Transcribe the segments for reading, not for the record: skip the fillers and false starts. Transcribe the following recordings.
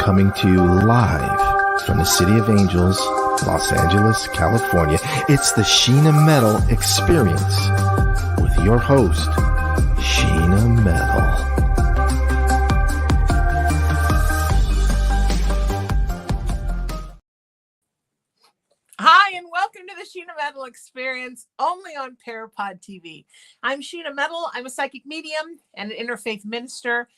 coming to you live from the City of Angels, Los Angeles, California. It's the Sheena Metal Experience with your host, Sheena Metal. Hi, and welcome to the Sheena Metal Experience, only on Parapod TV. I'm Sheena Metal. I'm a psychic medium and an interfaith minister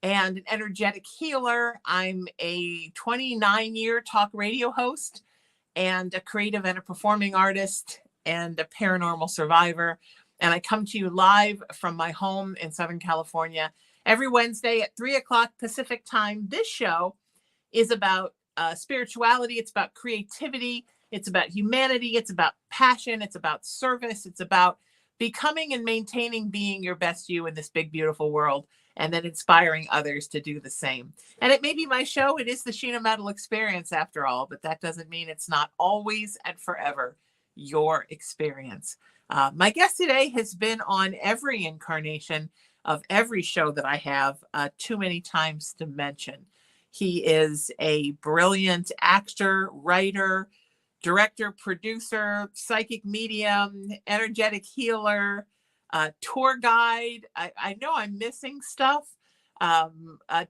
and an energetic healer. I'm a 29-year talk radio host and a creative and a performing artist and a paranormal survivor. And I come to you live from my home in Southern California every Wednesday at 3 o'clock Pacific time. This show is about spirituality. It's about creativity. It's about humanity. It's about passion. It's about service. It's about becoming and maintaining being your best you in this big, beautiful world, and then inspiring others to do the same. And it may be my show. It is the Sheena Metal Experience after all, but that doesn't mean it's not always and forever your experience. My guest today has been on every incarnation of every show that I have, too many times to mention. He is a brilliant actor, writer, director, producer, psychic medium, energetic healer, tour guide. I know I'm missing stuff. A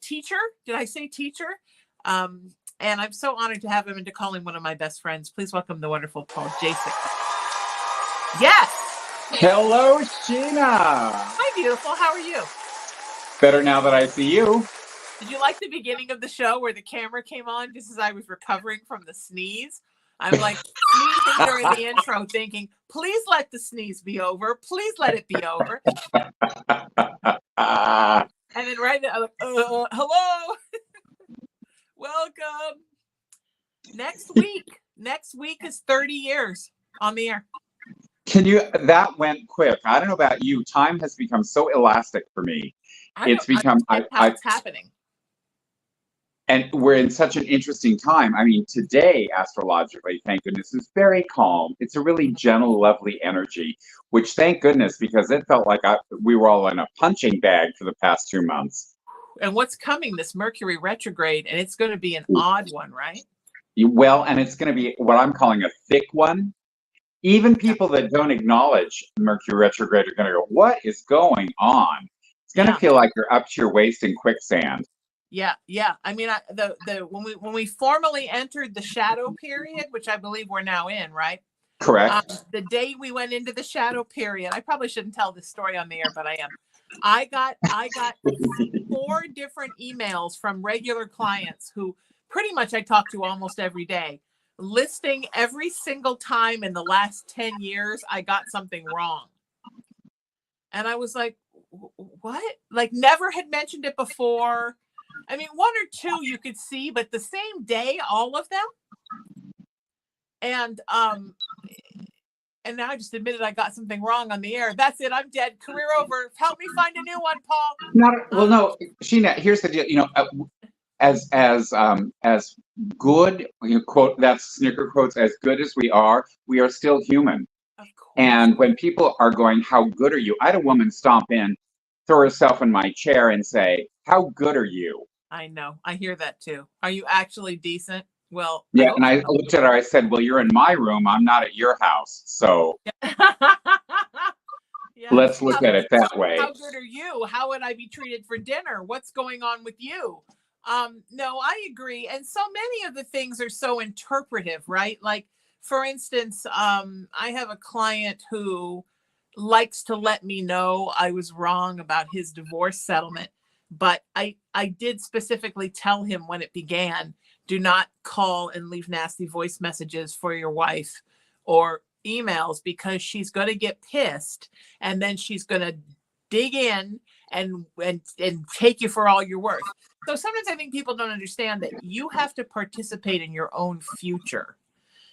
teacher. Did I say teacher? And I'm so honored to have him and to call him one of my best friends. Please welcome the wonderful Paul Jacek. Yes. Hello, Sheena. Hi, beautiful. How are you? Better now that I see you. Did you like the beginning of the show where the camera came on just as I was recovering from the sneeze? I'm like sneezing during the intro thinking, please let the sneeze be over. Please let it be over. And then right now, I'm like, hello. Welcome. Next week is 30 years on the air. That went quick. I don't know about you. Time has become so elastic for me. It's happening. And we're in such an interesting time. I mean, today, astrologically, thank goodness, is very calm. It's a really gentle, lovely energy, which thank goodness, because it felt like we were all in a punching bag for the past 2 months. And what's coming, this Mercury retrograde, and it's going to be an odd one, right? Well, and it's going to be what I'm calling a thick one. Even people that don't acknowledge Mercury retrograde are going to go, what is going on? It's going to feel like you're up to your waist in quicksand. Yeah. I mean, when we formally entered the shadow period, which I believe we're now in, right? Correct. The day we went into the shadow period, I probably shouldn't tell this story on the air, but I am. I got 4 different emails from regular clients who pretty much I talk to almost every day, listing every single time in the last 10 years I got something wrong. And I was like, what? Like never had mentioned it before. I mean, 1 or 2 you could see, but the same day, all of them. And now I just admitted I got something wrong on the air. That's it. I'm dead. Career over. Help me find a new one, Paul. No, Sheena. Here's the deal. You know, as good, quote, that's Snicker quotes, as good as we are still human. Of course. And when people are going, how good are you? I had a woman stomp in, throw herself in my chair and say, how good are you? I know. I hear that too. Are you actually decent? Well, yeah. And I looked at her, I said, well, you're in my room. I'm not at your house. So let's look at it that way. How good are you? How would I be treated for dinner? What's going on with you? No, I agree. And so many of the things are so interpretive, right? Like, for instance, I have a client who likes to let me know I was wrong about his divorce settlement. But I did specifically tell him when it began, do not call and leave nasty voice messages for your wife or emails, because she's going to get pissed and then she's going to dig in and take you for all you're worth. So sometimes I think people don't understand that you have to participate in your own future.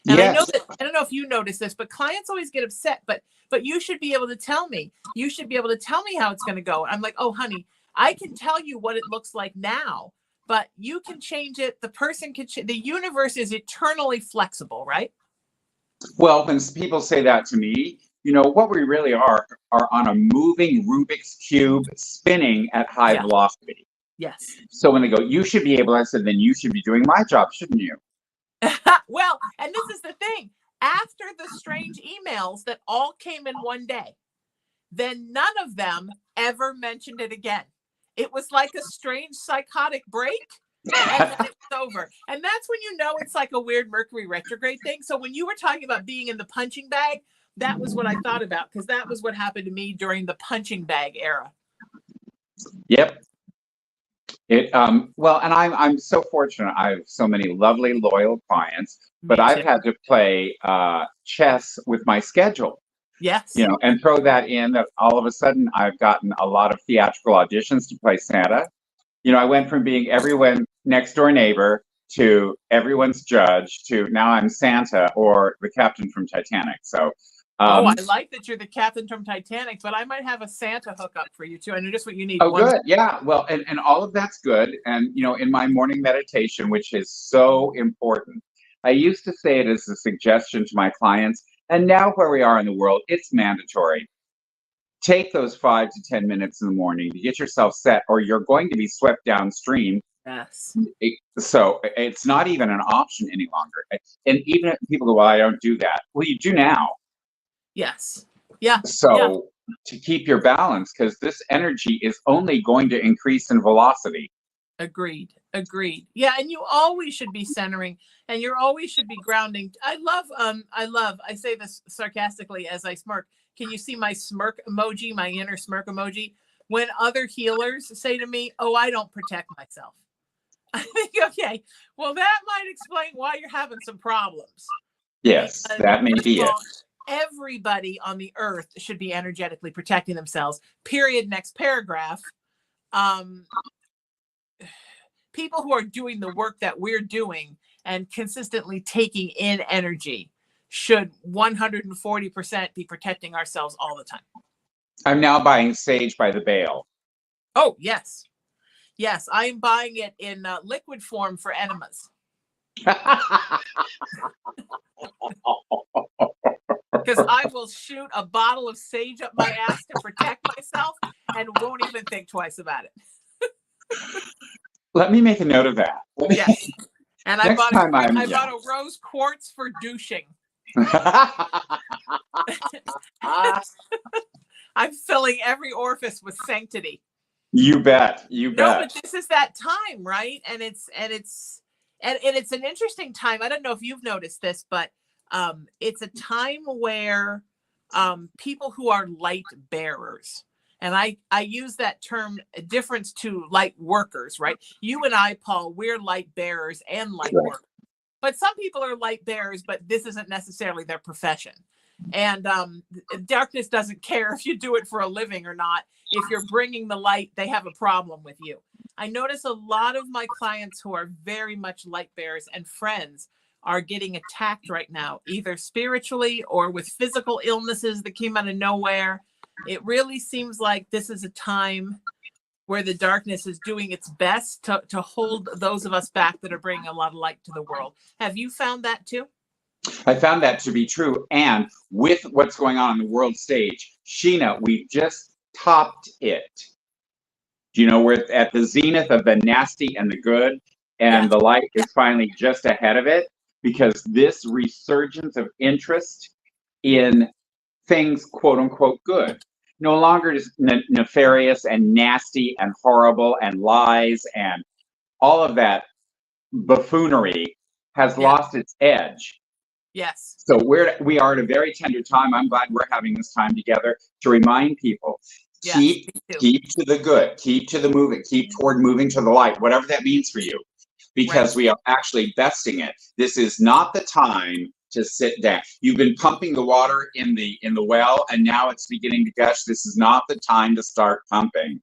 And yes. I don't know if you notice this, but clients always get upset, but you should be able to tell me. You should be able to tell me how it's going to go. I'm like, oh, honey, I can tell you what it looks like now, but you can change it. The person can the universe is eternally flexible, right? Well, when people say that to me, you know, what we really are on a moving Rubik's Cube spinning at high velocity. Yes. So when they go, you should be able, I said, then you should be doing my job, shouldn't you? Well, and this is the thing. After the strange emails that all came in one day, then none of them ever mentioned it again. It was like a strange psychotic break, and then it was over. And that's when you know it's like a weird Mercury retrograde thing. So when you were talking about being in the punching bag, that was what I thought about, because that was what happened to me during the punching bag era. Yep. Well, and I'm so fortunate. I have so many lovely, loyal clients, but Me I've too. had to play chess with my schedule, Yes. you know, and throw that in that all of a sudden I've gotten a lot of theatrical auditions to play Santa. You know, I went from being everyone next door neighbor to everyone's judge to now I'm Santa or the captain from Titanic. So, Oh, I like that you're the captain from Titanic, but I might have a Santa hookup for you too. I know just what you need. oh, good. Yeah. Well, and all of that's good. And, you know, in my morning meditation, which is so important, I used to say it as a suggestion to my clients. And now where we are in the world, it's mandatory. Take those 5 to 10 minutes in the morning to get yourself set, or you're going to be swept downstream. Yes. So it's not even an option any longer. And even if people go, well, I don't do that. Well, you do now. Yes. Yeah. So Yeah. to keep your balance, because this energy is only going to increase in velocity. Agreed. Agreed. Yeah, and you always should be centering, and you always should be grounding. I say this sarcastically as I smirk. Can you see my smirk emoji, my inner smirk emoji? When other healers say to me, "Oh, I don't protect myself." I think, okay, well, that might explain why you're having some problems. Yes, Because, that may first be of it. all, everybody on the earth should be energetically protecting themselves. Period. Next paragraph. People who are doing the work that we're doing and consistently taking in energy should 140% be protecting ourselves all the time. I'm now buying sage by the bale. Oh, yes. Yes, I'm buying it in liquid form for enemas. Because I will shoot a bottle of sage up my ass to protect myself and won't even think twice about it. Let me make a note of that. Yes. And I Next bought time I bought a rose quartz for douching. I'm filling every orifice with sanctity. You bet. You No, bet. but this is that time, right? And it's an interesting time. I don't know if you've noticed this, but it's a time where people who are light bearers, and I use that term difference to light workers, right? You and I, Paul, we're light bearers and light workers. But some people are light bearers, but this isn't necessarily their profession. And darkness doesn't care if you do it for a living or not. If you're bringing the light, they have a problem with you. I notice a lot of my clients who are very much light bearers and friends are getting attacked right now, either spiritually or with physical illnesses that came out of nowhere. It really seems like this is a time where the darkness is doing its best to hold those of us back that are bringing a lot of light to the world. Have you found that too? I found that to be true. And with what's going on the world stage, Sheena, we just topped it. You know, we're at the zenith of the nasty and the good, and the light is finally just ahead of it, because this resurgence of interest in things, quote unquote, good, no longer is nefarious and nasty and horrible and lies and all of that buffoonery has lost its edge. Yes. So we are at a very tender time. I'm glad we're having this time together to remind people, keep to the good, keep to the moving, keep toward moving to the light, whatever that means for you, because we are actually besting it. This is not the time to sit down. You've been pumping the water in the well, and now it's beginning to gush. This is not the time to start pumping.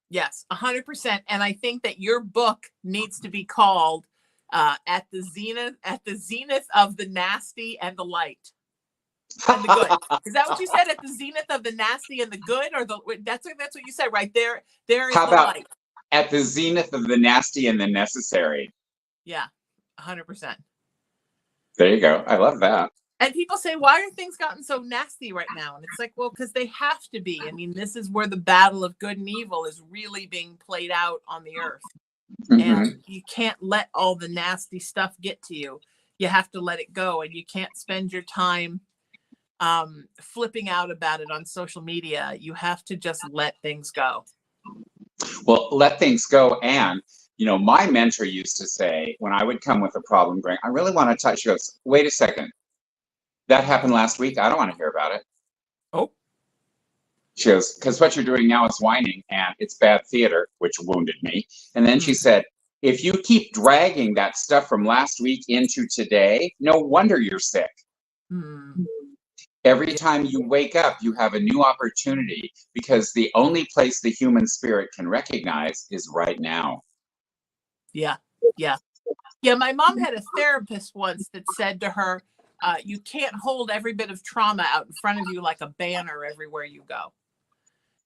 Yes, 100%. And I think that your book needs to be called at the zenith of the nasty and the light and the good. Is that what you said? At the zenith of the nasty and the good, or that's what you said right there. There is How about light. At the zenith of the nasty and the necessary? Yeah, 100%. There you go. I love that. And people say, why are things gotten so nasty right now? And it's like, well, because they have to be. I mean, this is where the battle of good and evil is really being played out on the earth. And you can't let all the nasty stuff get to you. You have to let it go. And you can't spend your time flipping out about it on social media. You have to just let things go. Well, let things go. And, my mentor used to say, when I would come with a problem, going, I really want to touch, she goes, wait a second. That happened last week. I don't want to hear about it. Oh. She goes, because what you're doing now is whining and it's bad theater, which wounded me. And then she said, if you keep dragging that stuff from last week into today, no wonder you're sick. Every time you wake up, you have a new opportunity, because the only place the human spirit can recognize is right now. Yeah. My mom had a therapist once that said to her, you can't hold every bit of trauma out in front of you like a banner everywhere you go.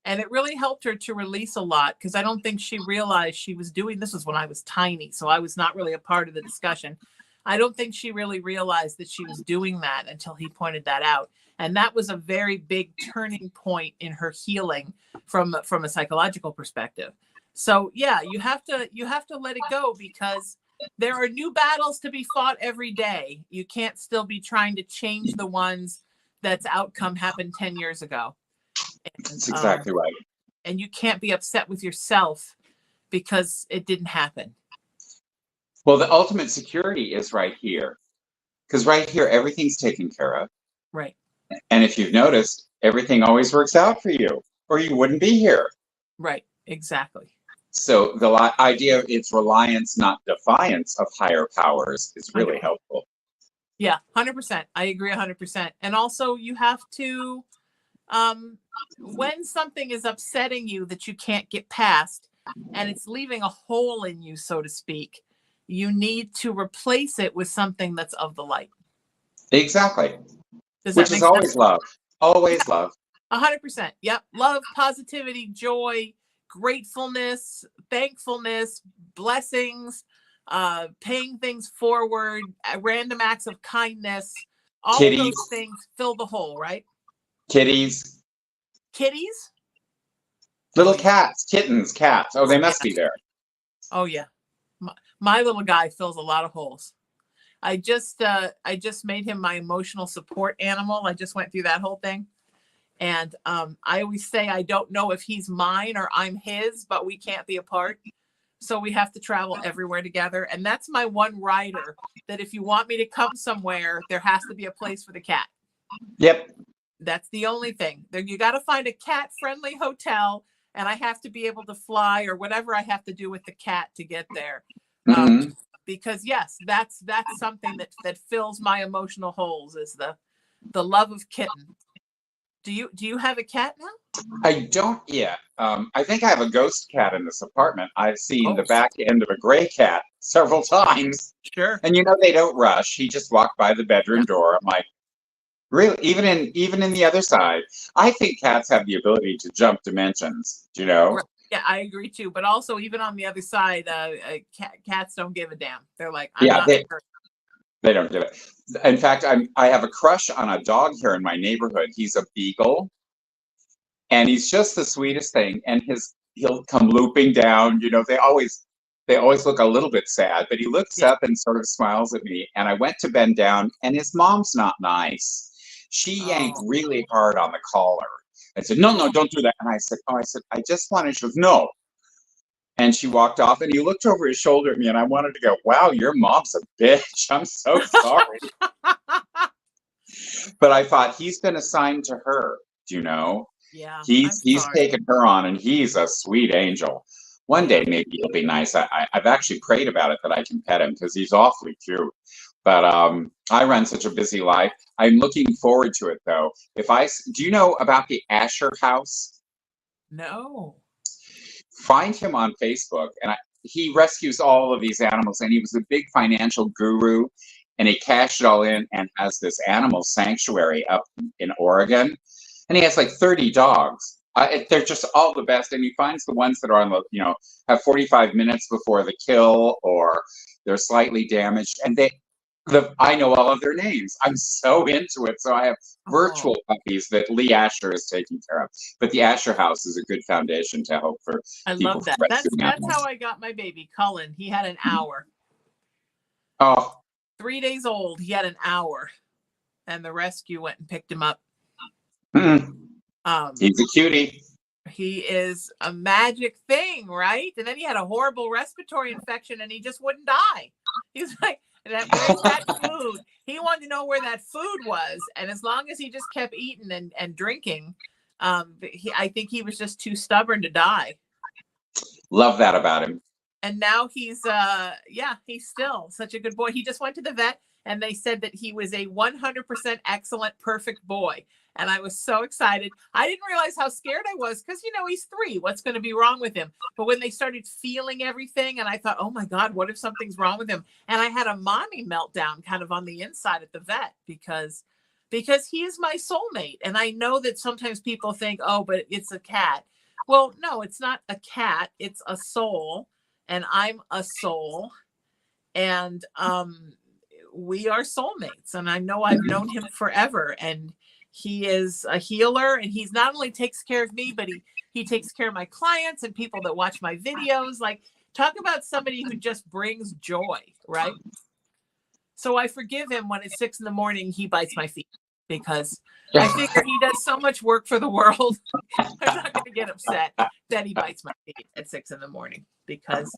And it really helped her to release a lot, because I don't think she realized she was doing this. Was when I was tiny, so I was not really a part of the discussion. I don't think she really realized that she was doing that until he pointed that out. And that was a very big turning point in her healing from a psychological perspective. So yeah, you have to let it go, because there are new battles to be fought every day. You can't still be trying to change the ones that's outcome happened 10 years ago. That's exactly right. And you can't be upset with yourself because it didn't happen. Well, the ultimate security is right here, because right here, everything's taken care of. Right. And if you've noticed, everything always works out for you, or you wouldn't be here. Right. Exactly. So the idea of it's reliance, not defiance of higher powers is really 100%. helpful. Yeah, 100%. I agree 100%. And also you have to, when something is upsetting you that you can't get past and it's leaving a hole in you, so to speak, you need to replace it with something that's of the light. Exactly. Which is always love. Always love. 100%. Yep. Love, positivity, joy, gratefulness, thankfulness, blessings, paying things forward, random acts of kindness. All Kitties. of those things fill the hole, right? Kitties. Little cats, kittens, cats. Oh, they must be there. Oh yeah. My little guy fills a lot of holes. I just made him my emotional support animal. I just went through that whole thing. And I always say, I don't know if he's mine or I'm his, but we can't be apart. So we have to travel everywhere together. And that's my one rider, that if you want me to come somewhere, there has to be a place for the cat. Yep. That's the only thing. You got to find a cat-friendly hotel, and I have to be able to fly or whatever I have to do with the cat to get there. Because yes, that's something that fills my emotional holes, is the love of kitten. Do you have a cat now? I don't yet. I think I have a ghost cat in this apartment. I've seen the back end of a gray cat several times. Sure. And they don't rush. He just walked by the bedroom door. I'm like, really? Even in the other side. I think cats have the ability to jump dimensions, Right. Yeah, I agree too. But also, even on the other side, cats don't give a damn. They're like, I'm not sure. They don't give it. In fact, I have a crush on a dog here in my neighborhood. He's a beagle, and he's just the sweetest thing. And he'll come looping down. They always look a little bit sad, but he looks up and sort of smiles at me. And I went to bend down, and his mom's not nice. She yanked really hard on the collar. I said, no, don't do that. And I said, I just wanted. She goes, no. And she walked off, and he looked over his shoulder at me, and I wanted to go, wow, your mom's a bitch. I'm so sorry. But I thought, he's been assigned to her, Yeah. He's taken her on, and he's a sweet angel. One day, maybe he'll be nice. I've actually prayed about it, that I can pet him, because he's awfully cute. But I run such a busy life. I'm looking forward to it, though. Do you know about the Asher House? No. Find him on Facebook, and he rescues all of these animals, and he was a big financial guru, and he cashed it all in and has this animal sanctuary up in Oregon, and he has like 30 dogs. They're just all the best, and he finds the ones that are on the, have 45 minutes before the kill, or they're slightly damaged, and I know all of their names. I'm so into it. So I have virtual puppies that Lee Asher is taking care of. But the Asher House is a good foundation to help for I people love that. rescuing That's animals. how I got my baby, Cullen. He had an hour. Oh, 3 days old. He had an hour, and the rescue went and picked him up. He's a cutie. He is a magic thing, right? And then he had a horrible respiratory infection, and he just wouldn't die. He's like, where's that food? He wanted to know where that food was, and as long as he just kept eating and drinking, I think he was just too stubborn to die. Love that about him. And now he's still such a good boy. He just went to the vet, and they said that he was a 100% excellent, perfect boy. And I was so excited. I didn't realize how scared I was because, he's 3. What's going to be wrong with him? But when they started feeling everything, and I thought, oh my God, what if something's wrong with him? And I had a mommy meltdown kind of on the inside at the vet because he is my soulmate. And I know that sometimes people think, oh, but it's a cat. Well, no, it's not a cat. It's a soul. And I'm a soul. And we are soulmates. And I know I've known him forever. And he is a healer, and he's not only takes care of me, but he takes care of my clients and people that watch my videos. Like, talk about somebody who just brings joy, right? So I forgive him when it's 6 a.m. he bites my feet because I figure he does so much work for the world. I'm not going to get upset that he bites my feet at 6 a.m. because,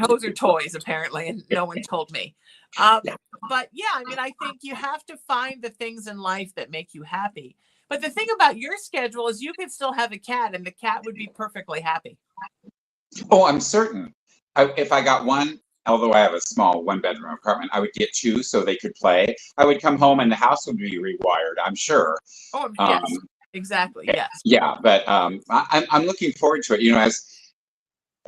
those are toys apparently, and no one told me. But yeah, I think you have to find the things in life that make you happy. But the thing about your schedule is you could still have a cat, and the cat would be perfectly happy. Oh, I'm certain. If I got one, although I have a small 1-bedroom apartment, I would get 2 so they could play. I would come home and the house would be rewired, I'm sure. Oh, yes, exactly. Yes. Yeah, but I'm looking forward to it.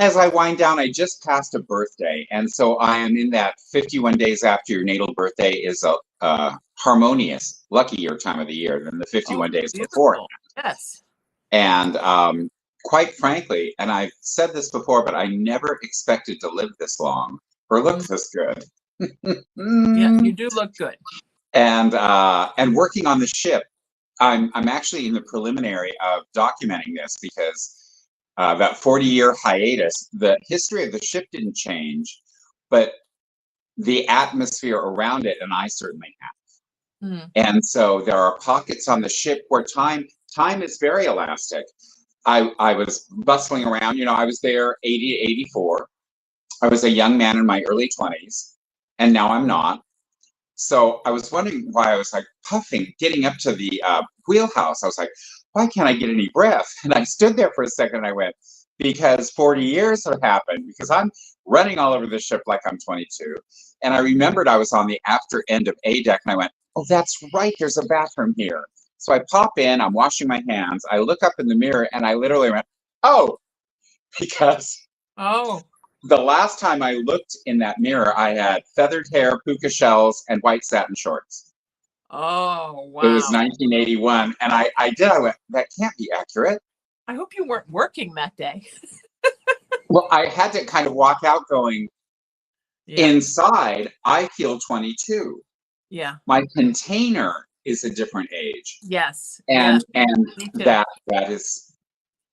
As I wind down, I just passed a birthday, and so I am in that 51 days after your natal birthday is a harmonious, luckier time of the year than the 51 days before. Yes. And quite frankly, and I've said this before, but I never expected to live this long or look this good. Yeah, you do look good. And working on the ship, I'm actually in the preliminary of documenting this because that 40-year hiatus, the history of the ship didn't change, but the atmosphere around it, and I certainly have. And so there are pockets on the ship where time is very elastic. I was bustling around, I was there 80 to 84. I was a young man in my early 20s, and now I'm not. So I was wondering why I was like puffing, getting up to the wheelhouse. I was like, why can't I get any breath? And I stood there for a second and I went, because 40 years have happened, because I'm running all over the ship like I'm 22. And I remembered I was on the after end of A deck and I went, oh, that's right, there's a bathroom here. So I pop in, I'm washing my hands, I look up in the mirror and I literally went, oh, because the last time I looked in that mirror, I had feathered hair, puka shells, and white satin shorts. Oh, wow. It was 1981. And I went, that can't be accurate. I hope you weren't working that day. Well, I had to kind of walk out going, inside, I feel 22. Yeah. My container is a different age. Yes. And that is,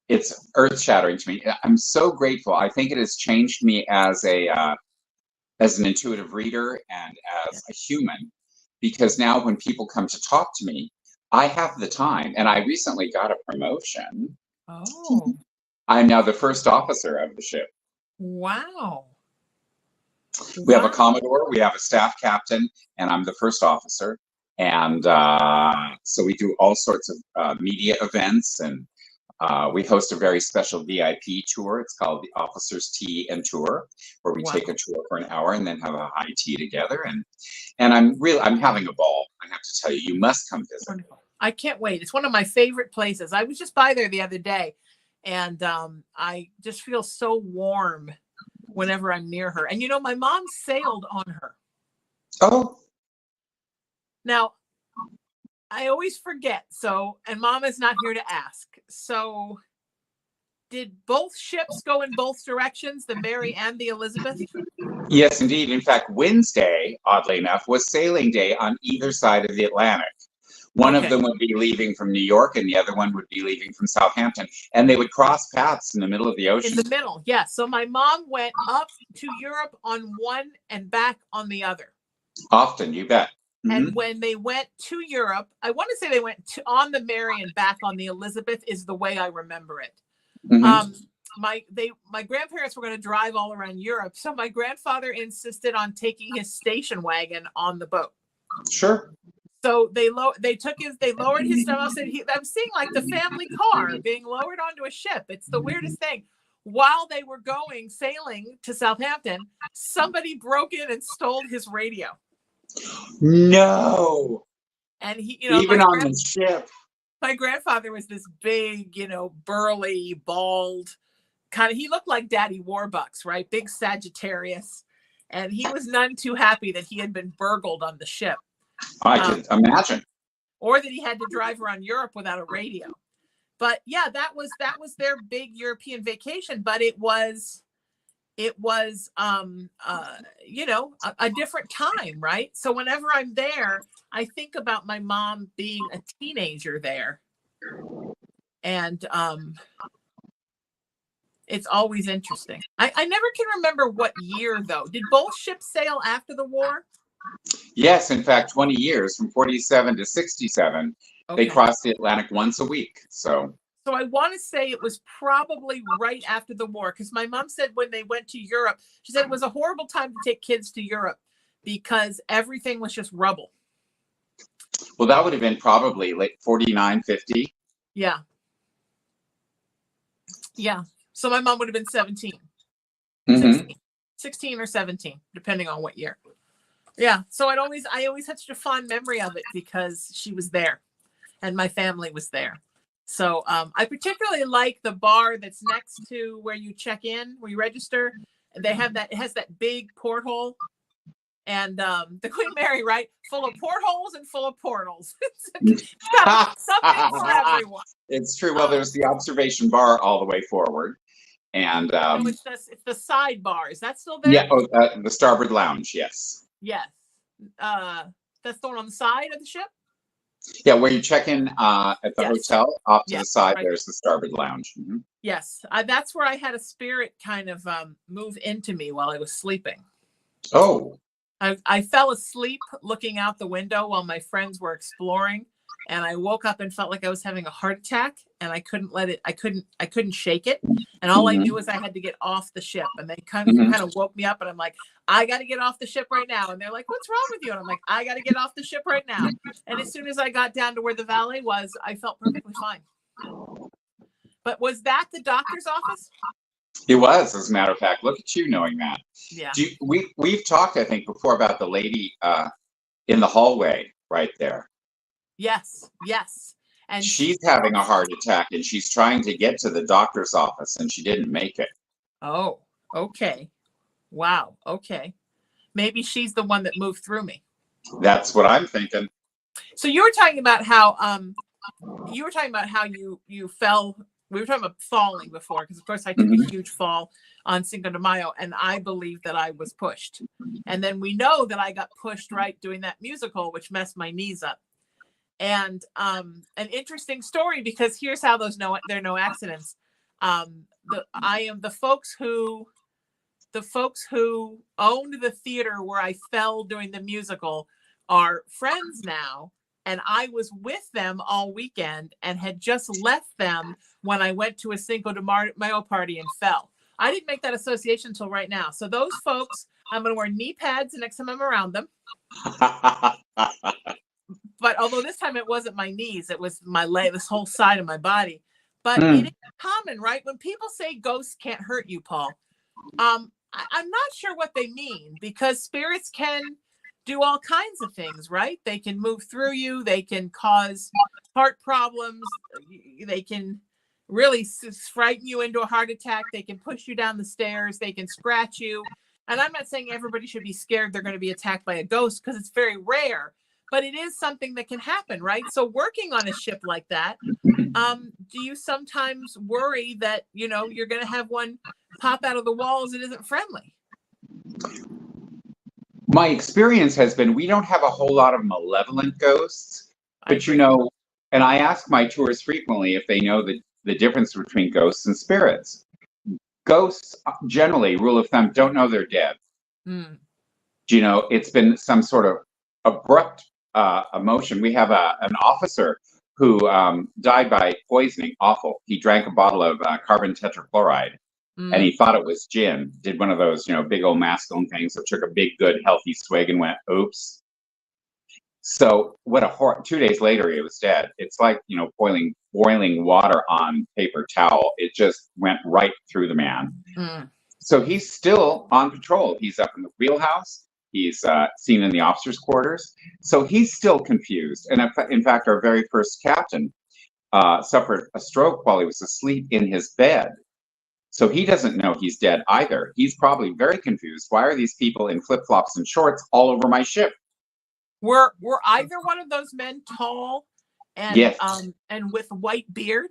it's earth shattering to me. I'm so grateful. I think it has changed me as an intuitive reader and as a human, because now when people come to talk to me, I have the time. And I recently got a promotion. Oh. I'm now the first officer of the ship. Wow. We have a Commodore, we have a staff captain, and I'm the first officer. And so we do all sorts of media events, and we host a very special VIP tour. It's called the Officers Tea and Tour, where we take a tour for an hour and then have a high tea together. And I'm having a ball. I have to tell you, you must come visit. Wonderful. I can't wait. It's one of my favorite places. I was just by there the other day, and I just feel so warm whenever I'm near her. And my mom sailed on her. Oh. Now, I always forget. And Mom is not here to ask. So did both ships go in both directions, the Mary and the Elizabeth? Yes, indeed. In fact, Wednesday, oddly enough, was sailing day on either side of the Atlantic. One of them would be leaving from New York and the other one would be leaving from Southampton. And they would cross paths in the middle of the ocean. In the middle, yes. So my mom went up to Europe on one and back on the other. Often, you bet. And when they went to Europe, I want to say they went on the Mary and back on the Elizabeth is the way I remember it. My grandparents were going to drive all around Europe, so my grandfather insisted on taking his station wagon on the boat. Sure. So they lowered his stuff. I'm seeing like the family car being lowered onto a ship. It's the weirdest thing. While they were sailing to Southampton, somebody broke in and stole his radio. No. And he, even on the ship. My grandfather was this big, burly, bald kind of, he looked like Daddy Warbucks, right? Big Sagittarius. And he was none too happy that he had been burgled on the ship. I can imagine. Or that he had to drive around Europe without a radio. But yeah, that was their big European vacation. But it was a different time, right? So whenever I'm there, I think about my mom being a teenager there. And it's always interesting. I never can remember what year, though. Did both ships sail after the war? Yes, in fact, 20 years, from 47 to 67, they crossed the Atlantic once a week. So I want to say it was probably right after the war, because my mom said when they went to Europe, she said it was a horrible time to take kids to Europe because everything was just rubble. Well, that would have been probably like 49, 50. Yeah. Yeah. So my mom would have been 17. 16 or 17, depending on what year. Yeah. So I always had such a fond memory of it because she was there and my family was there. So I particularly like the bar that's next to where you check in, where you register. They have that, it has that big porthole. And the Queen Mary, right? Full of portholes and full of portals. It's got something for everyone. It's true. Well, there's the observation bar all the way forward. And it's the side bar. Is that still there? Yeah, the starboard lounge, yes. Yes. That's the one on the side of the ship? Yeah, where you check in at the hotel, off to the side, right. There's the starboard lounge. Yes, that's where I had a spirit kind of move into me while I was sleeping. Oh. I fell asleep looking out the window while my friends were exploring, and I woke up and felt like I was having a heart attack, and I couldn't shake it, and all I knew was I had to get off the ship, and they kind of woke me up, and I'm like, I got to get off the ship right now, and they're like, what's wrong with you? And I'm like, I got to get off the ship right now, and as soon as I got down to where the valet was, I felt perfectly fine. But was that the doctor's office? It was, as a matter of fact. Look at you knowing that. Yeah. We've talked, I think, before about the lady in the hallway right there. Yes. And she's having a heart attack, and she's trying to get to the doctor's office, and she didn't make it. Oh, okay. Wow. Okay. Maybe she's the one that moved through me. That's what I'm thinking. So you were talking about how you fell. We were talking about falling before, because of course I took a huge fall on Cinco de Mayo, and I believe that I was pushed. And then we know that I got pushed right doing that musical, which messed my knees up. And an interesting story, because here's how there are no accidents. The folks who owned the theater where I fell doing the musical are friends now. And I was with them all weekend and had just left them when I went to a Cinco de Mayo party and fell. I didn't make that association until right now. So those folks, I'm going to wear knee pads the next time I'm around them. But although this time it wasn't my knees, it was my leg, this whole side of my body. But it is common, right? When people say ghosts can't hurt you, Paul, I'm not sure what they mean, because spirits can do all kinds of things, right? They can move through you. They can cause heart problems. They can really frighten you into a heart attack. They can push you down the stairs. They can scratch you. And I'm not saying everybody should be scared they're going to be attacked by a ghost, because it's very rare, but it is something that can happen, right? So working on a ship like that, Do you sometimes worry that, you're going to have one pop out of the walls that isn't friendly? My experience has been we don't have a whole lot of malevolent ghosts, but and I ask my tours frequently if they know the difference between ghosts and spirits. Ghosts, generally, rule of thumb, don't know they're dead. It's been some sort of abrupt emotion. We have an officer who died by poisoning. Awful. He drank a bottle of carbon tetrachloride. And he thought it was gin, did one of those, big old masculine things, so took a big, good, healthy swig and went, oops. So what a horror. 2 days later, he was dead. It's like, boiling water on paper towel. It just went right through the man. So he's still on patrol. He's up in the wheelhouse. He's seen in the officers' quarters. So he's still confused. And in fact, our very first captain suffered a stroke while he was asleep in his bed. So he doesn't know he's dead either. He's probably very confused. Why are these people in flip-flops and shorts all over my ship? Were either one of those men tall and yes. And with a white beard?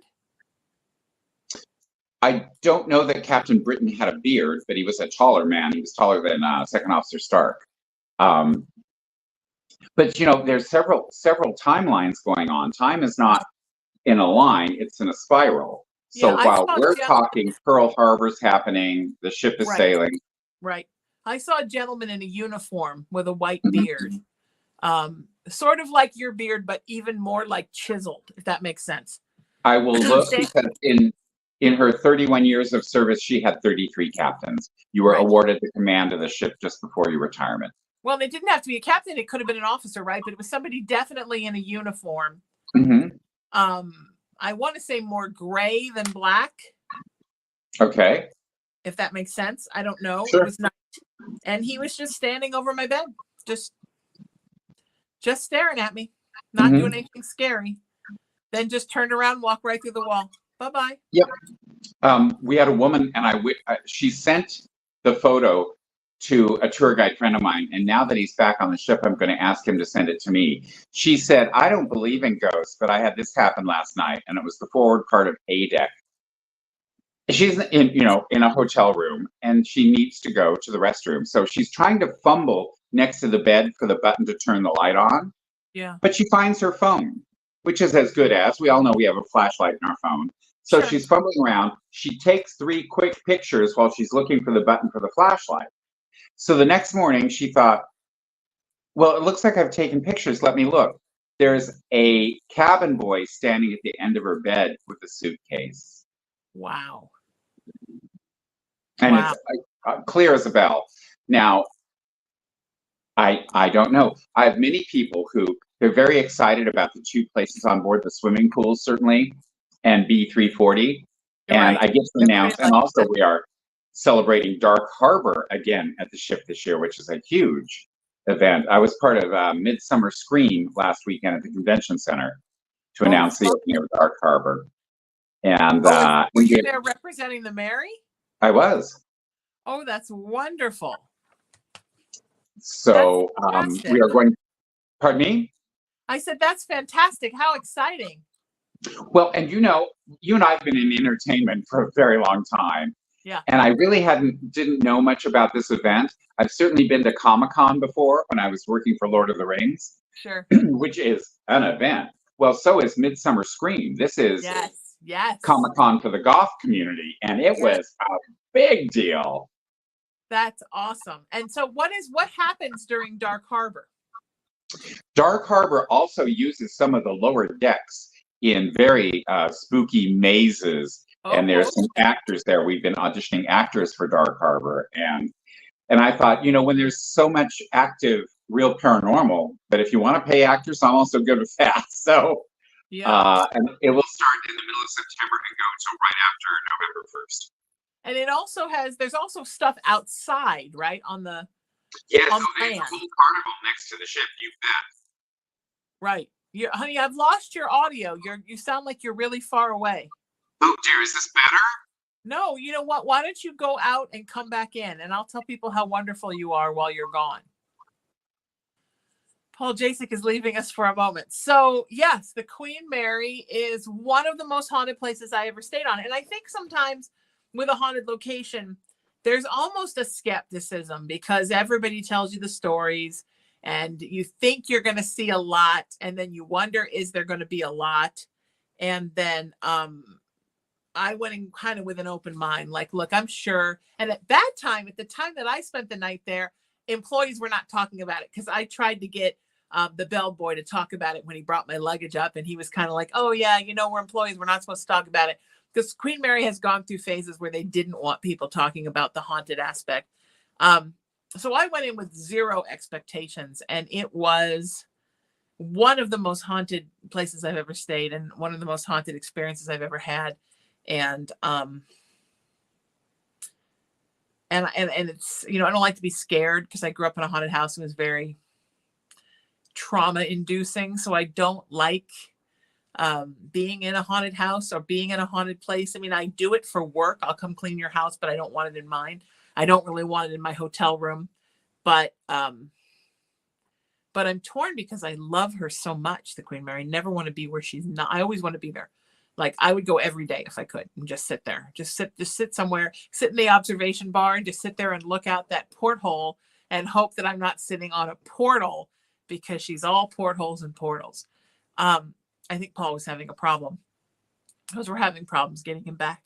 I don't know that Captain Britain had a beard, but he was a taller man. He was taller than Second Officer Stark. But there's several timelines going on. Time is not in a line; it's in a spiral. So while we're talking, Pearl Harbor's happening, the ship is sailing. Right. I saw a gentleman in a uniform with a white beard. Sort of like your beard, but even more like chiseled, if that makes sense. I will look because in her 31 years of service, she had 33 captains. You were awarded the command of the ship just before your retirement. Well, it didn't have to be a captain. It could have been an officer, right? But it was somebody definitely in a uniform. I want to say more gray than black. Okay. If that makes sense. I don't know. Sure. It was night. And he was just standing over my bed, just staring at me, not doing anything scary. Then just turned around, walked right through the wall. Bye-bye. Yep. We had a woman, and she sent the photo to a tour guide friend of mine, and now that he's back on the ship, I'm going to ask him to send it to me. She said, I don't believe in ghosts, but I had this happen last night, and it was the forward part of A deck. She's in a hotel room, and she needs to go to the restroom. So she's trying to fumble next to the bed for the button to turn the light on. Yeah. But she finds her phone, which is as good as, we all know we have a flashlight in our phone. So she's fumbling around. She takes 3 quick pictures while she's looking for the button for the flashlight. So the next morning she thought, well, it looks like I've taken pictures. Let me look. There's a cabin boy standing at the end of her bed with a suitcase. Wow. And it's clear as a bell. Now, I don't know. I have many people who they're very excited about the 2 places on board, the swimming pools, certainly, and B340. And I get to announce, and also we are celebrating Dark Harbor again at the ship this year, which is a huge event. I was part of Midsummer Scream last weekend at the Convention Center to announce the opening of Dark Harbor. And were you there representing the Mary? I was. Oh, that's wonderful. So we are going. Pardon me? I said that's fantastic. How exciting! Well, and you and I have been in entertainment for a very long time. Yeah. And I really didn't know much about this event. I've certainly been to Comic-Con before when I was working for Lord of the Rings. Sure. Which is an event. Well, so is Midsummer Scream. This is Comic-Con for the goth community, and it was a big deal. That's awesome. And so what happens during Dark Harbor? Dark Harbor also uses some of the lower decks in very spooky mazes. And there's some actors there. We've been auditioning actors for Dark Harbor. And I thought, when there's so much active, real paranormal, but if you want to pay actors, I'm also good with that. So, and it will start in the middle of September and go till right after November 1st. And there's also stuff outside, right? On the there's a cool carnival next to the ship, you bet. Right. Honey, I've lost your audio. You sound like you're really far away. Oh dear, is this better? No, you know what? Why don't you go out and come back in, and I'll tell people how wonderful you are while you're gone. Paul Jacek is leaving us for a moment. So yes, the Queen Mary is one of the most haunted places I ever stayed on. And I think sometimes with a haunted location, there's almost a skepticism because everybody tells you the stories and you think you're going to see a lot. And then you wonder, is there going to be a lot? And then I went in kind of with an open mind, like, look, I'm sure. And at that time, at the time that I spent the night there, employees were not talking about it because I tried to get the bellboy to talk about it when he brought my luggage up. And he was kind of like, oh, yeah, we're employees. We're not supposed to talk about it. Because Queen Mary has gone through phases where they didn't want people talking about the haunted aspect. So I went in with zero expectations. And it was one of the most haunted places I've ever stayed and one of the most haunted experiences I've ever had. And it's, I don't like to be scared because I grew up in a haunted house and was very trauma inducing. So I don't like being in a haunted house or being in a haunted place. I mean, I do it for work. I'll come clean your house, but I don't want it in mine. I don't really want it in my hotel room, but I'm torn because I love her so much. The Queen Mary. I never want to be where she's not. I always want to be there. Like I would go every day if I could and just sit there, just sit somewhere, sit in the observation bar and just sit there and look out that porthole and hope that I'm not sitting on a portal because she's all portholes and portals. I think Paul was having a problem because we're having problems getting him back.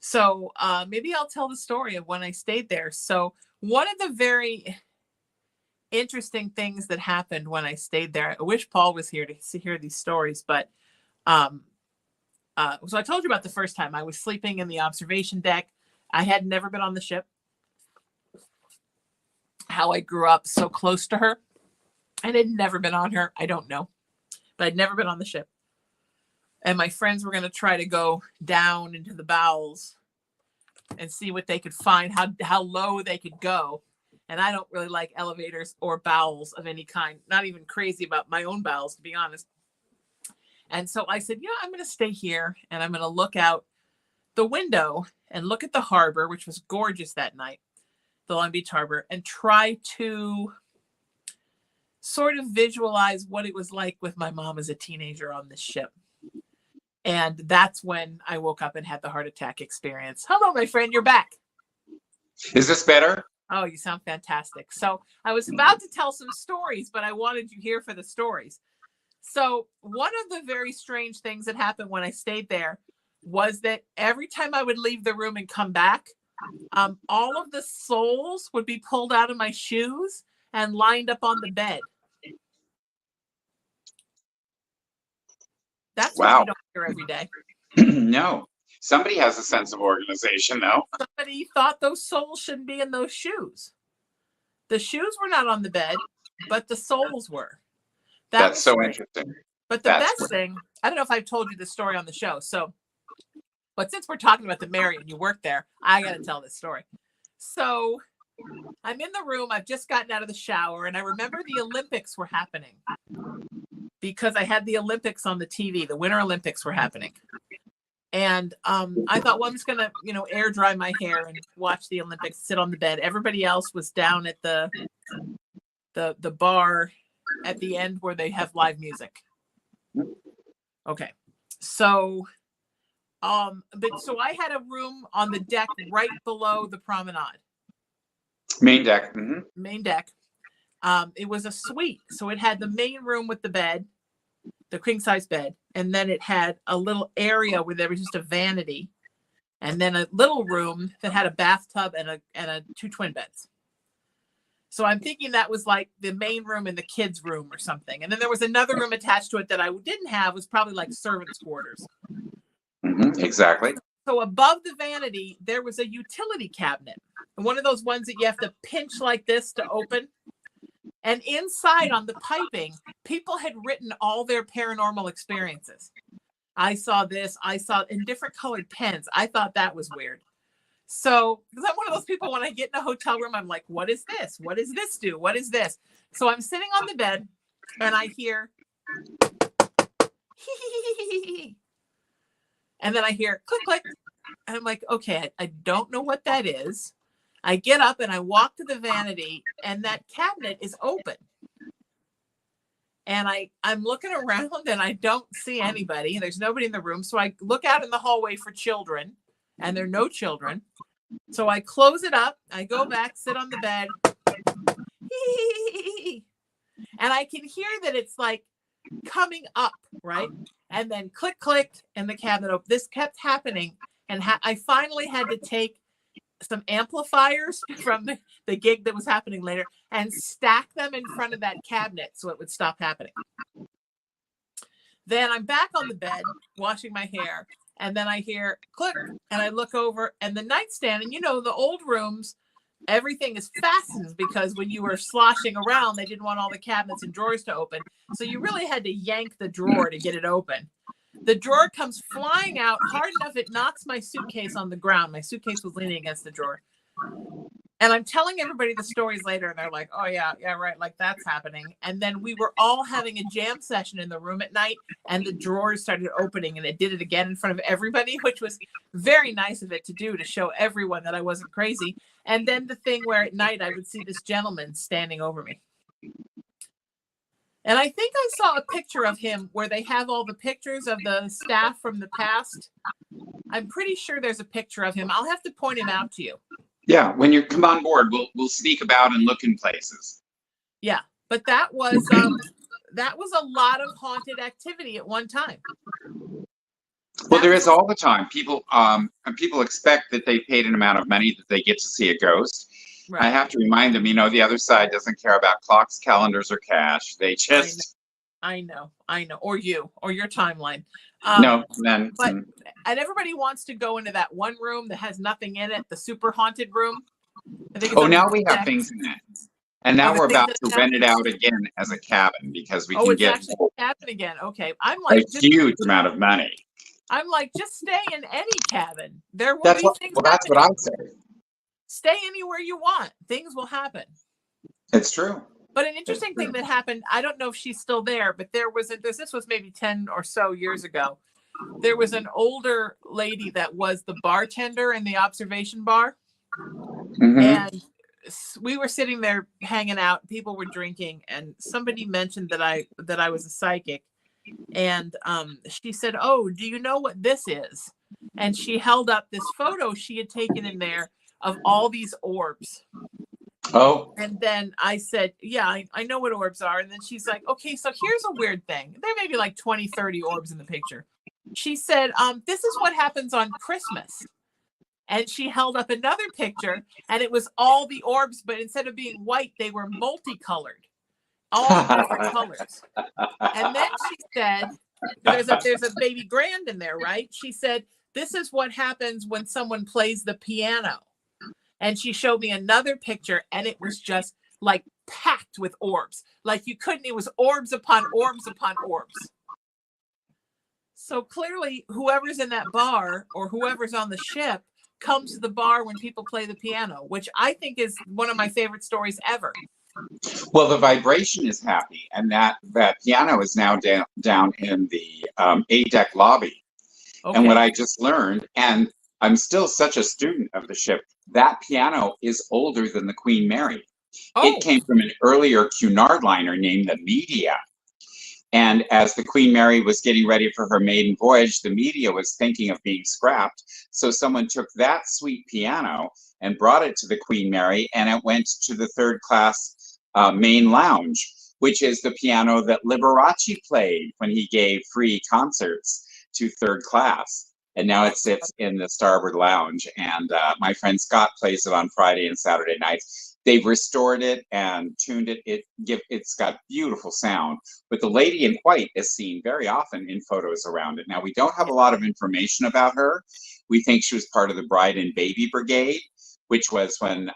So maybe I'll tell the story of when I stayed there. So one of the very interesting things that happened when I stayed there, I wish Paul was here to hear these stories, but so I told you about the first time I was sleeping in the observation deck. I had never been on the ship. How I grew up so close to her. I had never been on her. I don't know, but I'd never been on the ship. And my friends were going to try to go down into the bowels and see what they could find, how low they could go. And I don't really like elevators or bowels of any kind. Not even crazy about my own bowels, to be honest. And so I said, I'm going to stay here and I'm going to look out the window and look at the harbor, which was gorgeous that night, the Long Beach Harbor, and try to sort of visualize what it was like with my mom as a teenager on this ship. And that's when I woke up and had the heart attack experience. Hello, my friend, you're back. Is this better? Oh, you sound fantastic. So I was about to tell some stories, but I wanted you here for the stories. So one of the very strange things that happened when I stayed there was that every time I would leave the room and come back, all of the soles would be pulled out of my shoes and lined up on the bed. That's wow. What you don't hear every day. No. Somebody has a sense of organization, though. Somebody thought those soles shouldn't be in those shoes. The shoes were not on the bed, but the soles were. That's so interesting. But the best thing, I don't know if I've told you this story on the show. So, but since we're talking about the Mary and you work there, I got to tell this story. So I'm in the room. I've just gotten out of the shower and I remember the Olympics were happening because I had the Olympics on the TV. The Winter Olympics were happening. And I thought, well, I'm just going to, air dry my hair and watch the Olympics, sit on the bed. Everybody else was down at the bar at the end where they have live music. Okay. So, so I had a room on the deck right below the promenade. Main deck. Mm-hmm. Main deck. It was a suite. So it had the main room with the bed, the king size bed. And then it had a little area where there was just a vanity. And then a little room that had a bathtub and 2 twin beds. So I'm thinking that was like the main room in the kids' room or something. And then there was another room attached to it that I didn't have, was probably like servants' quarters. Mm-hmm, exactly. So above the vanity, there was a utility cabinet. One of those ones that you have to pinch like this to open. And inside on the piping, people had written all their paranormal experiences. I saw this, I saw in different colored pens. I thought that was weird. So, because I'm one of those people, when I get in a hotel room, I'm like, what is this? What does this do? What is this? So I'm sitting on the bed and I hear, and then I hear click, click. And I'm like, okay, I don't know what that is. I get up and I walk to the vanity and that cabinet is open. And I'm looking around and I don't see anybody. There's nobody in the room. So I look out in the hallway for children, and there are no children. So I close it up. I go back, sit on the bed. And I can hear that it's like coming up, right? And then click, click, and the cabinet open. This kept happening. And I finally had to take some amplifiers from the gig that was happening later and stack them in front of that cabinet so it would stop happening. Then I'm back on the bed washing my hair, and then I hear click, and I look over, and the nightstand, and the old rooms, everything is fastened because when you were sloshing around, they didn't want all the cabinets and drawers to open. So you really had to yank the drawer to get it open. The drawer comes flying out hard enough, it knocks my suitcase on the ground. My suitcase was leaning against the drawer. And I'm telling everybody the stories later, and they're like, oh, yeah, right, like that's happening. And then we were all having a jam session in the room at night, and the drawers started opening, and it did it again in front of everybody, which was very nice of it to do, to show everyone that I wasn't crazy. And then the thing where at night I would see this gentleman standing over me. And I think I saw a picture of him where they have all the pictures of the staff from the past. I'm pretty sure there's a picture of him. I'll have to point him out to you. Yeah, when you come on board, we'll sneak about and look in places. Yeah, but that was a lot of haunted activity at one time. Well, there is all the time. People expect that they paid an amount of money that they get to see a ghost. Right. I have to remind them, the other side doesn't care about clocks, calendars, or cash. They just... I know. Or your timeline. And everybody wants to go into that one room that has nothing in it, the super haunted room. Now we have things in it. And now we're about to rent it out again as a cabin because we can get actually a cabin again. Okay. I'm like a huge amount of money. I'm like, just stay in any cabin. There will That's be things happening. That's what I say. Stay anywhere you want. Things will happen. It's true. But an interesting thing that happened, I don't know if she's still there, but this was maybe 10 or so years ago. There was an older lady that was the bartender in the observation bar. Mm-hmm. And we were sitting there hanging out. People were drinking, and somebody mentioned that I was a psychic. And she said, "Oh, do you know what this is?" And she held up this photo she had taken in there of all these orbs. Oh. And then I said, yeah, I know what orbs are. And then she's like, okay, so here's a weird thing. There may be like 20, 30 orbs in the picture. She said, this is what happens on Christmas. And she held up another picture, and it was all the orbs, but instead of being white, they were multicolored, all different colors. And then she said, there's a baby grand in there, right? She said, this is what happens when someone plays the piano. And she showed me another picture, and it was just like packed with orbs. Like it was orbs upon orbs upon orbs. So clearly, whoever's in that bar or whoever's on the ship comes to the bar when people play the piano, which I think is one of my favorite stories ever. Well, the vibration is happy, and that piano is now down in the A-deck lobby. Okay. And what I just learned, and I'm still such a student of the ship, that piano is older than the Queen Mary. Oh. It came from an earlier Cunard liner named the Media. And as the Queen Mary was getting ready for her maiden voyage, the Media was thinking of being scrapped. So someone took that sweet piano and brought it to the Queen Mary, and it went to the third class main lounge, which is the piano that Liberace played when he gave free concerts to third class. And now it sits in the starboard lounge. And my friend Scott plays it on Friday and Saturday nights. They've restored it and tuned it. It's got beautiful sound. But the lady in white is seen very often in photos around it. Now, we don't have a lot of information about her. We think she was part of the Bride and Baby Brigade, which was when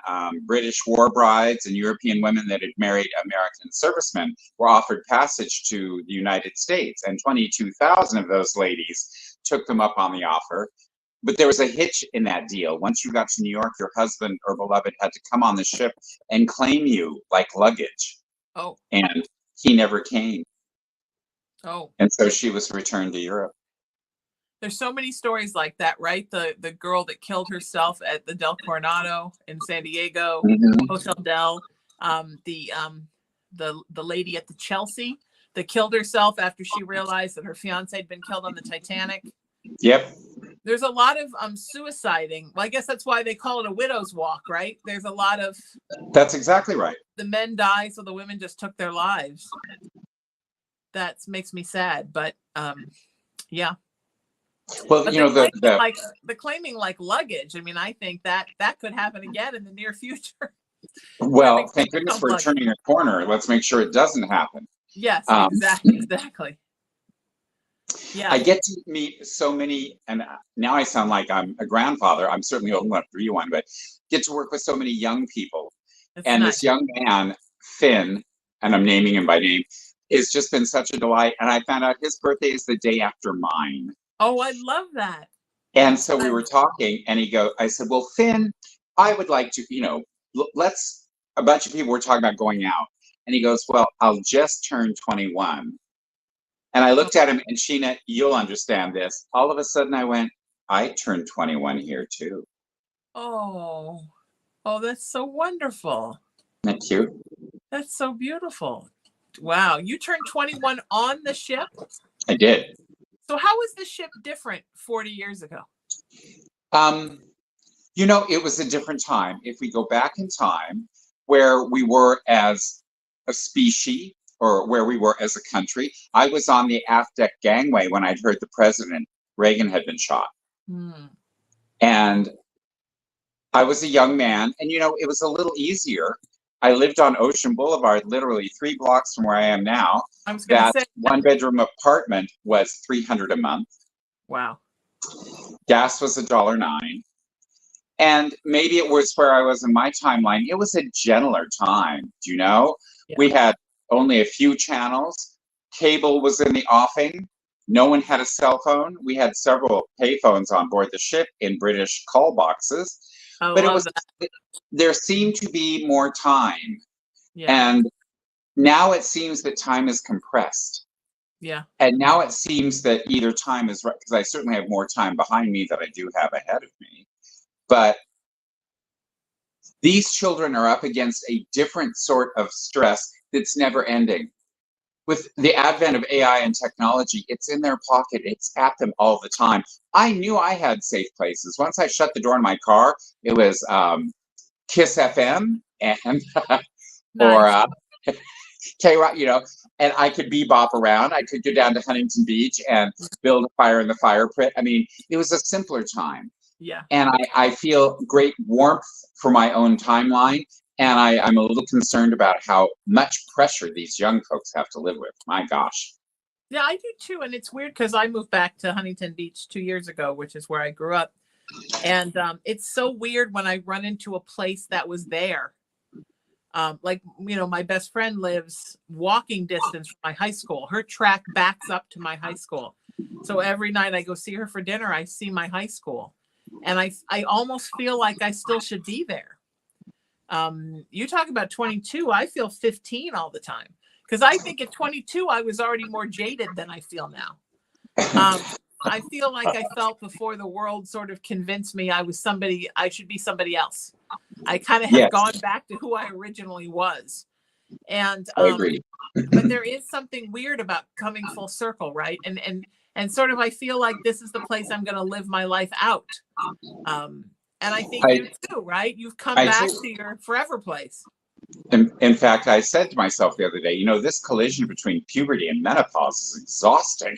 British war brides and European women that had married American servicemen were offered passage to the United States. And 22,000 of those ladies took them up on the offer. But there was a hitch in that deal. Once you got to New York, your husband or beloved had to come on the ship and claim you like luggage. Oh. And he never came. Oh. And so she was returned to Europe. There's so many stories like that, right? The girl that killed herself at the Del Coronado in San Diego, mm-hmm. Hotel Del, the lady at the Chelsea that killed herself after she realized that her fiance had been killed on the Titanic. Yep. There's a lot of suiciding. Well, I guess that's why they call it a widow's walk, right? There's a lot of. That's exactly right. The men die, so the women just took their lives. That makes me sad, but yeah. Well, but you know, the claiming like luggage. I mean, I think that could happen again in the near future. Well, thank goodness we're turning a corner. Let's make sure it doesn't happen. Yes, exactly. Yeah. I get to meet so many, and now I sound like I'm a grandfather. I'm certainly old enough to be one, but get to work with so many young people. And nice. This young man, Finn, and I'm naming him by name, has just been such a delight. And I found out his birthday is the day after mine. Oh, I love that. And so we were talking, and I said, well, Finn, I would like to, a bunch of people were talking about going out. And he goes, well, I'll just turn 21. And I looked at him, and Sheena, you'll understand this. All of a sudden I went, I turned 21 here too. Oh, that's so wonderful. Thank you. That's so beautiful. Wow. You turned 21 on the ship? I did. So how was the ship different 40 years ago? It was a different time. If we go back in time, where we were as a species or where we were as a country, I was on the aft deck gangway when I'd heard the president, Reagan, had been shot. And I was a young man, and it was a little easier. I lived on Ocean Boulevard, literally 3 blocks from where I am now. That 1-bedroom apartment was $300 a month. Wow. Gas was $1.09. And maybe it was where I was in my timeline. It was a gentler time, Yeah. We had only a few channels. Cable was in the offing. No one had a cell phone. We had several payphones on board the ship in British call boxes. But there seemed to be more time. Yeah. And now it seems that time is compressed. Yeah. And now it seems that either time is right, because I certainly have more time behind me than I do have ahead of me. But these children are up against a different sort of stress that's never ending. With the advent of AI and technology, it's in their pocket. It's at them all the time. I knew I had safe places. Once I shut the door in my car, it was Kiss FM and or K-Rock, and I could bebop around. I could go down to Huntington Beach and build a fire in the fire pit. I mean, it was a simpler time. Yeah. And I feel great warmth for my own timeline. And I'm a little concerned about how much pressure these young folks have to live with. My gosh. Yeah, I do too. And it's weird because I moved back to Huntington Beach 2 years ago, which is where I grew up. And it's so weird when I run into a place that was there. My best friend lives walking distance from my high school. Her track backs up to my high school. So every night I go see her for dinner, I see my high school. And I almost feel like I still should be there. You talk about 22, I feel 15 all the time. Because I think at 22, I was already more jaded than I feel now. I feel like I felt before the world sort of convinced me I should be somebody else. I kind of had gone back to who I originally was. And I agree. But there is something weird about coming full circle, right? And sort of I feel like this is the place I'm going to live my life out. And I think you too, right? You've come back to your forever place. In fact, I said to myself the other day, this collision between puberty and menopause is exhausting.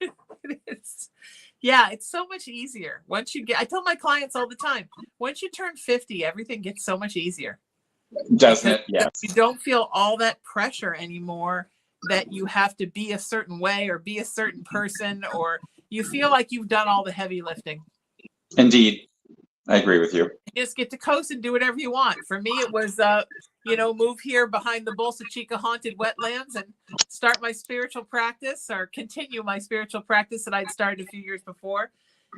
It is. Yeah, it's so much easier. I tell my clients all the time, once you turn 50, everything gets so much easier. Doesn't it? Yes. You don't feel all that pressure anymore that you have to be a certain way or be a certain person, or you feel like you've done all the heavy lifting. Indeed. I agree with you. You just get to coast and do whatever you want. For me, it was, move here behind the Bolsa Chica haunted wetlands and start my spiritual practice or continue my spiritual practice that I'd started a few years before.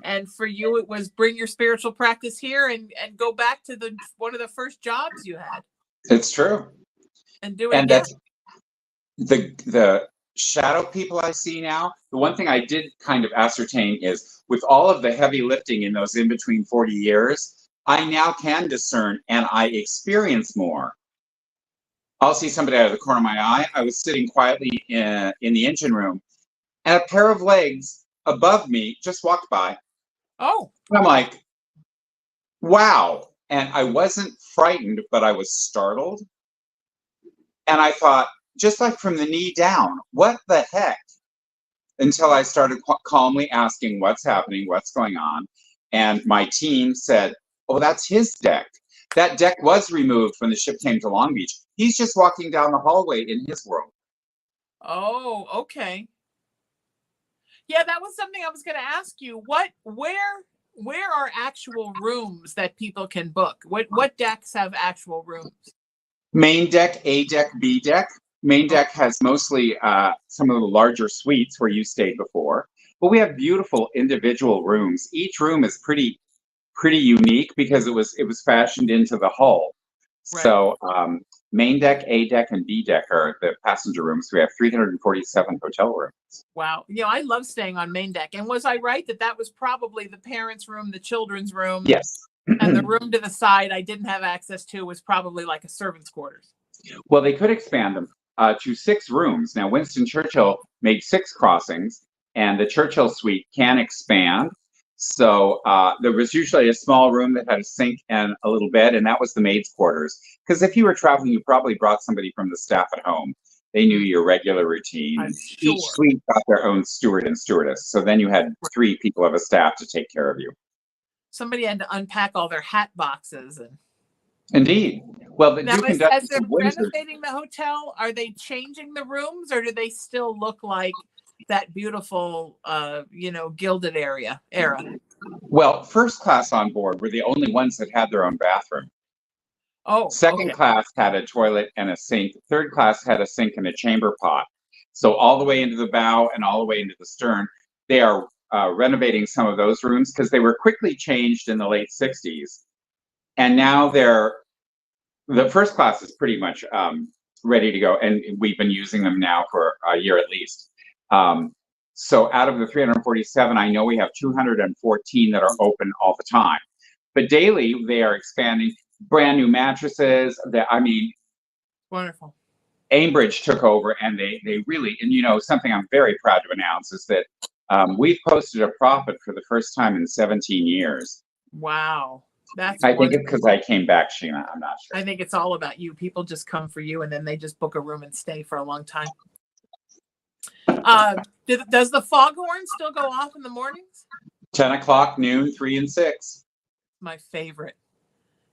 And for you, it was bring your spiritual practice here and go back to one of the first jobs you had. It's true. And do it and again. That's the shadow people I see now. The one thing I did kind of ascertain is with all of the heavy lifting in those in between 40 years, I now can discern and I experience more I'll see somebody out of the corner of my eye. I was sitting quietly in the engine room, and a pair of legs above me just walked by. Oh, And I'm like, wow. And I wasn't frightened, but I was startled. And I thought, just like from the knee down, what the heck? Until I started calmly asking what's happening, what's going on. And my team said, oh, that's his deck. That deck was removed when the ship came to Long Beach. He's just walking down the hallway in his world. oh, okay. Yeah, that was something I was going to ask you. Where are actual rooms that people can book? What decks have actual rooms? Main deck, A deck, B deck. Main deck has mostly some of the larger suites where you stayed before, but we have beautiful individual rooms. Each room is pretty unique because it was fashioned into the hull. Right. So main deck, A deck, and B deck are the passenger rooms. We have 347 hotel rooms. Wow. I love staying on main deck. And was I right that was probably the parents' room, the children's room? Yes. And the room to the side I didn't have access to was probably like a servant's quarters. Well, they could expand them to 6 rooms. Now, Winston Churchill made 6 crossings, and the Churchill suite can expand. So there was usually a small room that had a sink and a little bed, and that was the maid's quarters. Because if you were traveling, you probably brought somebody from the staff at home. They knew your regular routine. I'm sure. Each suite got their own steward and stewardess. So then you had 3 people of a staff to take care of you. Somebody had to unpack all their hat boxes. And indeed. Well, the now, Duke and Duchess as they're of Windsor, renovating the hotel, are they changing the rooms, or do they still look like that beautiful, gilded era? well, first class on board were the only ones that had their own bathroom. Oh, Second class had a toilet and a sink. Third class had a sink and a chamber pot. So all the way into the bow and all the way into the stern, they are renovating some of those rooms because they were quickly changed in the late 60s. And now the first class is pretty much ready to go. And we've been using them now for a year at least. So out of the 347, I know we have 214 that are open all the time. But daily, they are expanding. Brand new mattresses. Wonderful. Aimbridge took over, and they really, and something I'm very proud to announce is that we've posted a profit for the first time in 17 years. Wow. I think it's because I came back, Sheena. I'm not sure. I think it's all about you. People just come for you, and then they just book a room and stay for a long time. Does the foghorn still go off in the mornings? 10 o'clock, noon, 3 and 6. My favorite.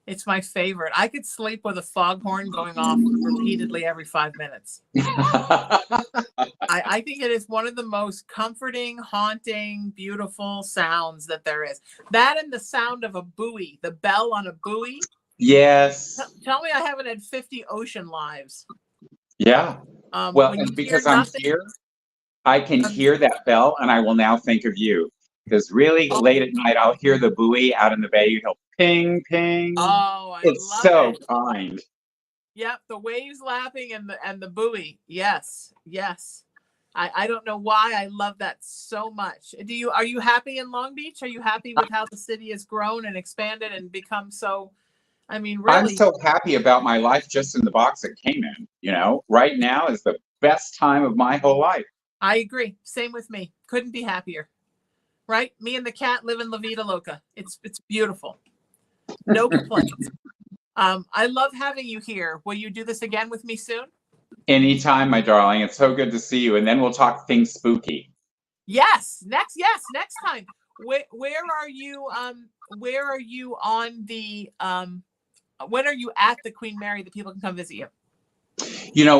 It's my favorite. I could sleep with a foghorn going off repeatedly every 5 minutes. I think it is one of the most comforting, haunting, beautiful sounds that there is. That and the sound of a buoy, the bell on a buoy. Yes. Tell me I haven't had 50 ocean lives. Yeah. Well, and because I'm here, I can hear that bell, and I will now think of you. Because really late at night, I'll hear the buoy out in the bay. You go ping, ping. Oh, it's so kind. Yep, the waves lapping and the buoy. Yes, yes. I don't know why I love that so much. Are you happy in Long Beach? Are you happy with how the city has grown and expanded and become so? I mean, really. I'm so happy about my life just in the box it came in. Right now is the best time of my whole life. I agree. Same with me. Couldn't be happier. Right? Me and the cat live in La Vida Loca. It's beautiful. No complaints. I love having you here. Will you do this again with me soon? Anytime, my darling. It's so good to see you. And then we'll talk things spooky. Yes. Next time. Where are you? Where are you on the? When are you at the Queen Mary that people can come visit you?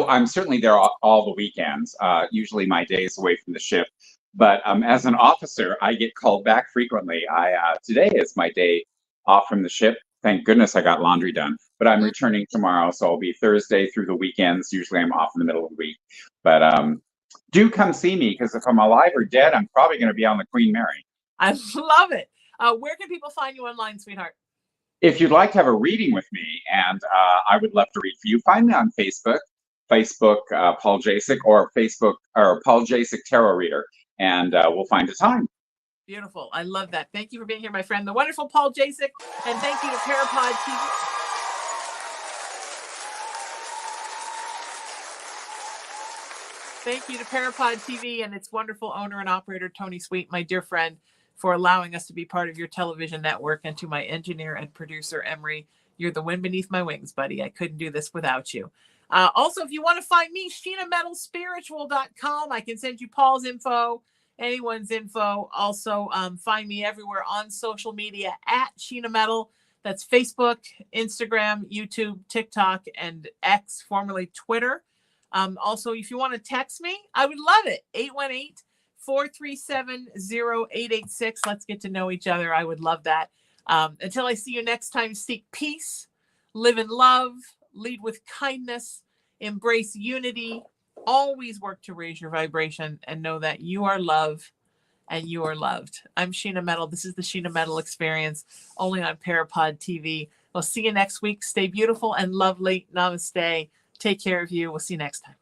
I'm certainly there all the weekends. Usually my days away from the ship. But as an officer, I get called back frequently. Today is my day off from the ship. Thank goodness I got laundry done. But I'm returning tomorrow, so I'll be Thursday through the weekends. Usually I'm off in the middle of the week. But do come see me, because if I'm alive or dead, I'm probably going to be on the Queen Mary. I love it. Where can people find you online, sweetheart? If you'd like to have a reading with me, and I would love to read for you, find me on Facebook, Paul Jacek, or Facebook, or Paul Jacek Tarot Reader. And we'll find a time. Beautiful. I love that. Thank you for being here, my friend, the wonderful Paul Jacek. And thank you to Parapod TV. Thank you to Parapod TV and its wonderful owner and operator, Tony Sweet, my dear friend, for allowing us to be part of your television network, and to my engineer and producer, Emery. You're the wind beneath my wings, buddy. I couldn't do this without you. Also, if you want to find me, SheenaMetalSpiritual.com. I can send you Paul's info, anyone's info. Also, find me everywhere on social media at Sheena Metal. That's Facebook, Instagram, YouTube, TikTok, and X, formerly Twitter. Also, if you want to text me, I would love it. 818-437-0886. Let's get to know each other. I would love that. Until I see you next time, seek peace, live in love, lead with kindness, embrace unity, always work to raise your vibration, and know that you are love and you are loved. I'm Sheena Metal. This is the Sheena Metal Experience, only on Parapod TV. We'll see you next week. Stay beautiful and lovely. Namaste. Take care of you. We'll see you next time.